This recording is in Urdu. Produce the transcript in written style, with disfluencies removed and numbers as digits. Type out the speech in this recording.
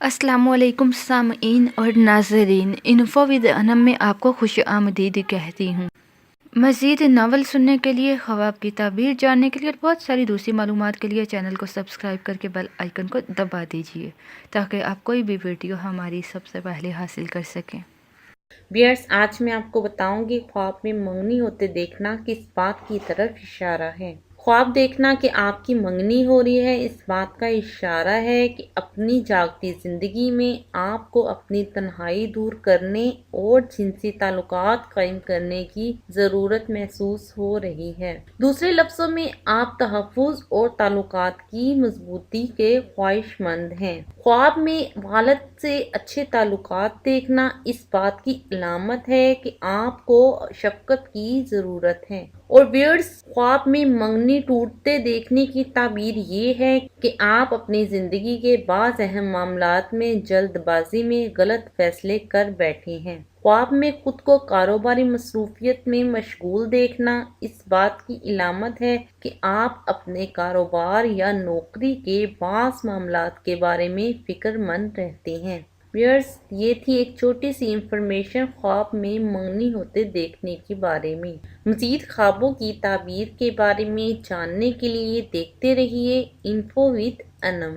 السلام علیکم سامعین اور ناظرین، انفو ود انم میں آپ کو خوش آمدید کہتی ہوں۔ مزید ناول سننے کے لیے، خواب کی تعبیر جاننے کے لیے اور بہت ساری دوسری معلومات کے لیے چینل کو سبسکرائب کر کے بیل آئیکن کو دبا دیجیے تاکہ آپ کوئی بھی ویڈیو ہماری سب سے پہلے حاصل کر سکیں۔ بیئرس، آج میں آپ کو بتاؤں گی خواب میں منگنی ہوتے دیکھنا کس بات کی طرف اشارہ ہے۔ خواب دیکھنا کہ آپ کی منگنی ہو رہی ہے اس بات کا اشارہ ہے کہ اپنی جاگتی زندگی میں آپ کو اپنی تنہائی دور کرنے اور جنسی تعلقات قائم کرنے کی ضرورت محسوس ہو رہی ہے۔ دوسرے لفظوں میں آپ تحفظ اور تعلقات کی مضبوطی کے خواہش مند ہیں۔ خواب میں والد سے اچھے تعلقات دیکھنا اس بات کی علامت ہے کہ آپ کو شفقت کی ضرورت ہے۔ اور ویئرز، خواب میں منگنی ٹوٹتے دیکھنے کی تعبیر یہ ہے کہ آپ اپنی زندگی کے بعض اہم معاملات میں جلد بازی میں غلط فیصلے کر بیٹھے ہیں۔ خواب میں خود کو کاروباری مصروفیت میں مشغول دیکھنا اس بات کی علامت ہے کہ آپ اپنے کاروبار یا نوکری کے بعض معاملات کے بارے میں فکر مند رہتے ہیں۔ ویئرز، یہ تھی ایک چھوٹی سی انفارمیشن خواب میں منگنی ہوتے دیکھنے کے بارے میں۔ مزید خوابوں کی تعبیر کے بارے میں جاننے کے لیے دیکھتے رہیے انفو ود انم۔